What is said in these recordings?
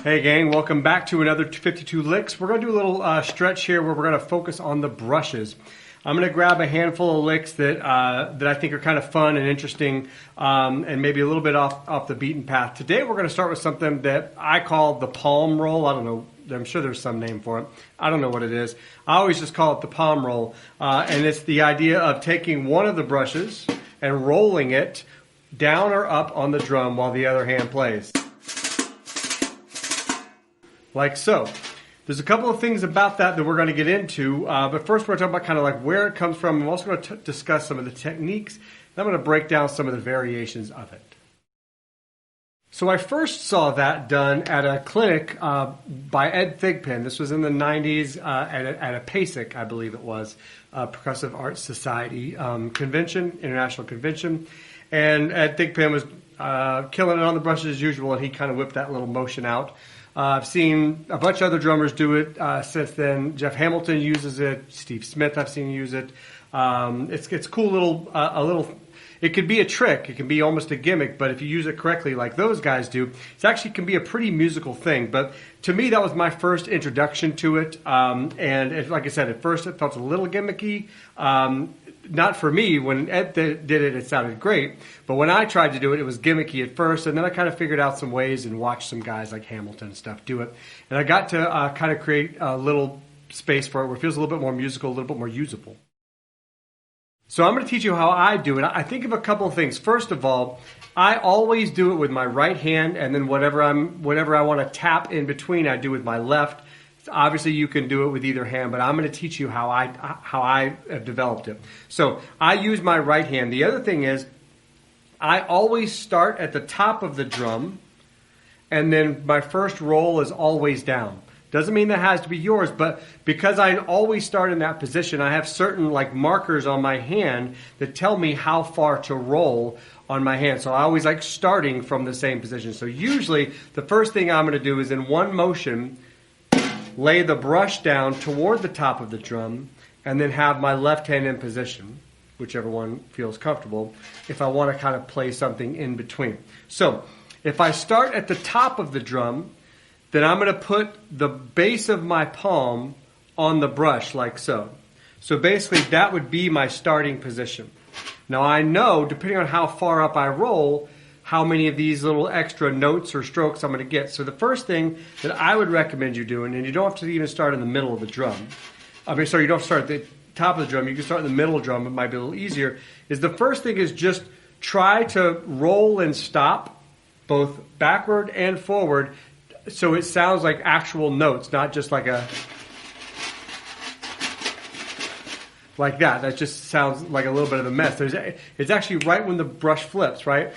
Hey gang, welcome back to another 52 licks. We're going to do a little stretch here where we're going to focus on the brushes. I'm going to grab a handful of licks that I think are kind of fun and interesting and maybe a little bit off the beaten path. Today we're going to start with something that I call the palm roll. I don't know. I'm sure there's some name for it. I don't know what it is. I always just call it the palm roll. And it's the idea of taking one of the brushes and rolling it down or up on the drum while the other hand plays. Like so. There's a couple of things about that we're going to get into, but first we're going to talk about kind of like where it comes from. I'm also going to discuss some of the techniques, and I'm going to break down some of the variations of it. So I first saw that done at a clinic by Ed Thigpen. This was in the 90s at a PASIC, I believe it was, Percussive Arts Society convention, international convention. And Ed Thigpen was killing it on the brushes as usual, and he kind of whipped that little motion out. I've seen a bunch of other drummers do it since then. Jeff Hamilton uses it. Steve Smith I've seen use it. It's cool little. It could be a trick. It can be almost a gimmick, but if you use it correctly like those guys do, it actually can be a pretty musical thing. But to me, that was my first introduction to it. Like I said, at first it felt a little gimmicky. Not for me. When Ed did it, it sounded great. But when I tried to do it, it was gimmicky at first. And then I kind of figured out some ways and watched some guys like Hamilton and stuff do it. And I got to kind of create a little space for it where it feels a little bit more musical, a little bit more usable. So I'm going to teach you how I do it. I think of a couple of things. First of all, I always do it with my right hand. And then whatever I want to tap in between, I do with my left. Obviously, you can do it with either hand, but I'm going to teach you how I have developed it. So I use my right hand. The other thing is I always start at the top of the drum, and then my first roll is always down. Doesn't mean that has to be yours, but because I always start in that position, I have certain like markers on my hand that tell me how far to roll on my hand. So I always like starting from the same position. So usually the first thing I'm going to do is in one motion lay the brush down toward the top of the drum, and then have my left hand in position, whichever one feels comfortable, if I want to kind of play something in between. So if I start at the top of the drum, then I'm going to put the base of my palm on the brush like so. So basically that would be my starting position. Now I know, depending on how far up I roll, how many of these little extra notes or strokes I'm going to get. So the first thing that I would recommend you doing, and you don't have to even start in the middle of the drum. You don't have to start at the top of the drum. You can start in the middle of the drum. It might be a little easier. Is the first thing is just try to roll and stop, both backward and forward, so it sounds like actual notes, not just like that. That just sounds like a little bit of a mess. It's actually right when the brush flips, right?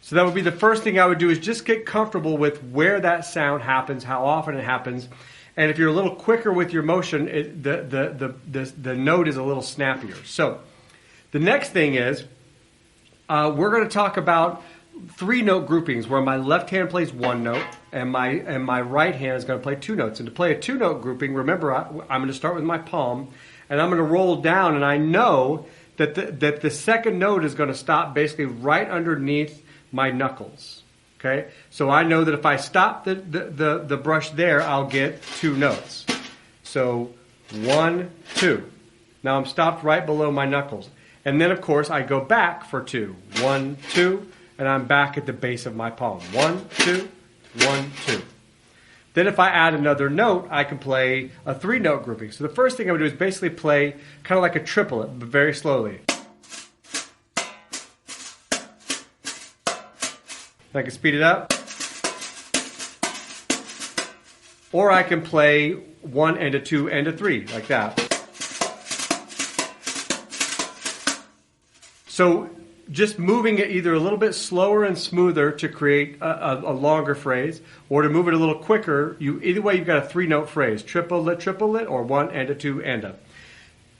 So that would be the first thing I would do, is just get comfortable with where that sound happens, how often it happens. And if you're a little quicker with your motion, the note is a little snappier. So the next thing is we're going to talk about 3-note groupings where my left hand plays one note and my right hand is going to play 2 notes. And to play a 2-note grouping, remember I'm going to start with my palm and I'm going to roll down, and I know that the second note is going to stop basically right underneath my knuckles. Okay, so I know that if I stop the brush there, I'll get 2 notes. So 1, 2. Now I'm stopped right below my knuckles. And then, of course, I go back for 2. 1, 2, and I'm back at the base of my palm. 1, 2, 1, 2. Then if I add another note, I can play a 3-note grouping. So the first thing I would do is basically play kind of like a triplet, but very slowly. I can speed it up. Or I can play 1 and a 2 and a 3, like that. So just moving it either a little bit slower and smoother to create a longer phrase, or to move it a little quicker, either way you've got a 3-note phrase. Triplet, or 1 and a 2 and a.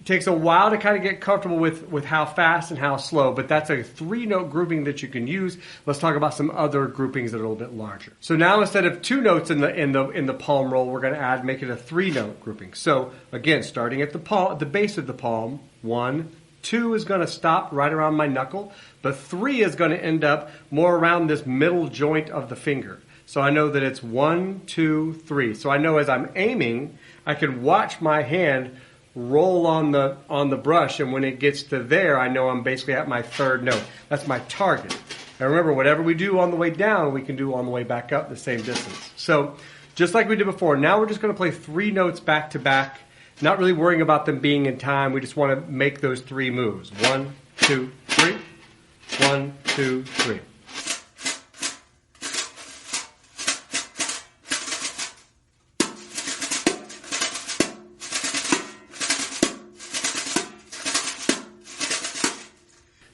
takes a while to kind of get comfortable with how fast and how slow, but that's a 3-note grouping that you can use. Let's talk about some other groupings that are a little bit larger. So now instead of 2 notes in the palm roll, we're going to make it a 3-note grouping. So again, starting at the base of the palm, 1, 2 is going to stop right around my knuckle, but 3 is going to end up more around this middle joint of the finger. So I know that it's 1, 2, 3. So I know as I'm aiming, I can watch my hand roll on the brush, and when it gets to there, I know I'm basically at my 3rd note. That's my target. And remember, whatever we do on the way down, we can do on the way back up the same distance. So just like we did before, now we're just going to play 3 notes back to back, not really worrying about them being in time. We just want to make those 3 moves. 1, 2, 3. 1, 2, 3.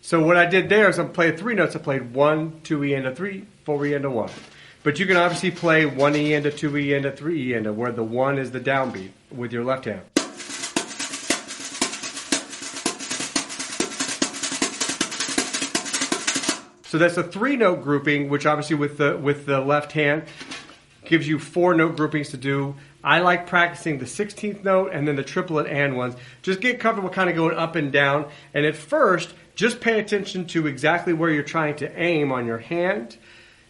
So what I did there is I played 3 notes. I played 1, 2 E into 3, 4 E into 1. But you can obviously play 1 E into 2 E into 3 E into, where the 1 is the downbeat with your left hand. So that's a 3-note grouping, which obviously with the left hand gives you 4-note groupings to do. I like practicing the 16th note and then the triplet and ones. Just get comfortable kind of going up and down. And at first, just pay attention to exactly where you're trying to aim on your hand.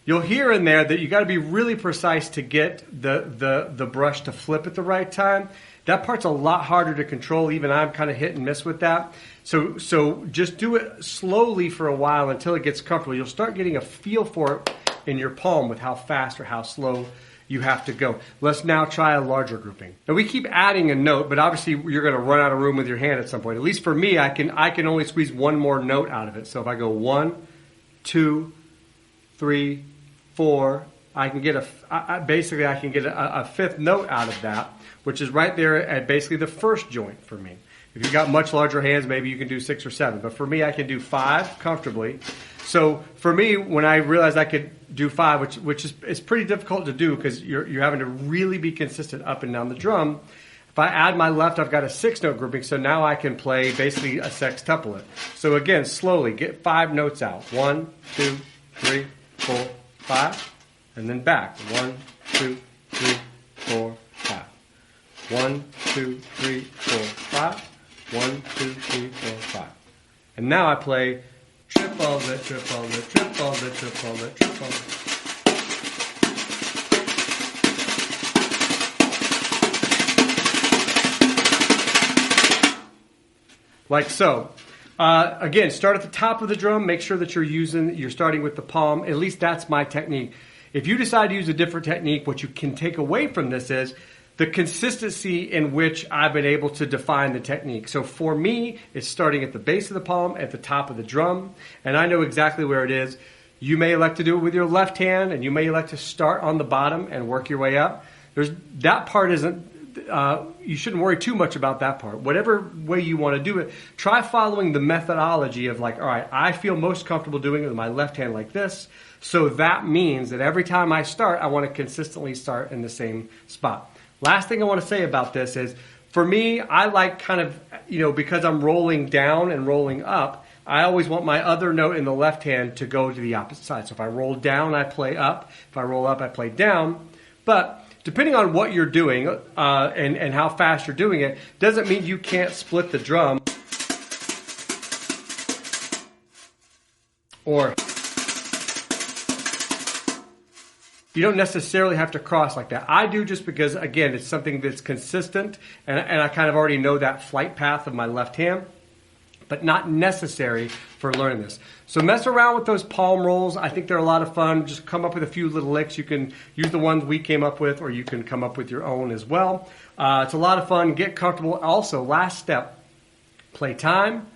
You'll hear in there that you got to be really precise to get the brush to flip at the right time. That part's a lot harder to control. Even I'm kind of hit and miss with that. So just do it slowly for a while until it gets comfortable. You'll start getting a feel for it in your palm with how fast or how slow you have to go. Let's now try a larger grouping. Now we keep adding a note, but obviously you're going to run out of room with your hand at some point. At least for me, I can only squeeze 1 more note out of it. So if I go 1, 2, 3, 4, I can get a 5th note out of that, which is right there at basically the 1st joint for me. If you've got much larger hands, maybe you can do 6 or 7. But for me, I can do 5 comfortably. So for me, when I realized I could do 5, which is pretty difficult to do because you're having to really be consistent up and down the drum. If I add my left, I've got a 6-note grouping. So now I can play basically a sextuplet. So again, slowly get 5 notes out. 1, 2, 3, 4, 5. And then back. 1, 2, 3, 4, 5. 1, 2, 3, 4, 5. 1, 2, 3, 4, 5. And now I play triplet, triplet, triplet, triplet, triplet. Like so. Again, start at the top of the drum. Make sure that you're starting with the palm. At least that's my technique. If you decide to use a different technique, what you can take away from this is the consistency in which I've been able to define the technique. So for me, it's starting at the base of the palm, at the top of the drum, and I know exactly where it is. You may elect to do it with your left hand, and you may elect to start on the bottom and work your way up. That part isn't, you shouldn't worry too much about that part. Whatever way you want to do it, try following the methodology of like, all right, I feel most comfortable doing it with my left hand like this. So that means that every time I start, I want to consistently start in the same spot. Last thing I want to say about this is, for me, I like kind of, because I'm rolling down and rolling up, I always want my other note in the left hand to go to the opposite side. So if I roll down, I play up. If I roll up, I play down. But depending on what you're doing and how fast you're doing it, doesn't mean you can't split the drum or you don't necessarily have to cross like that. I do just because, again, it's something that's consistent, and I kind of already know that flight path of my left hand, but not necessary for learning this. So mess around with those palm rolls. I think they're a lot of fun. Just come up with a few little licks. You can use the ones we came up with, or you can come up with your own as well. It's a lot of fun. Get comfortable. Also, last step, play time,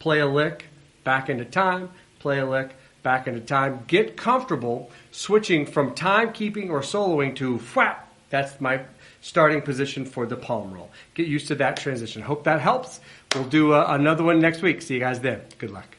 play a lick, back into time, play a lick, back into time. Get comfortable switching from timekeeping or soloing to whap. That's my starting position for the palm roll. Get used to that transition. Hope that helps. We'll do another one next week. See you guys then. Good luck.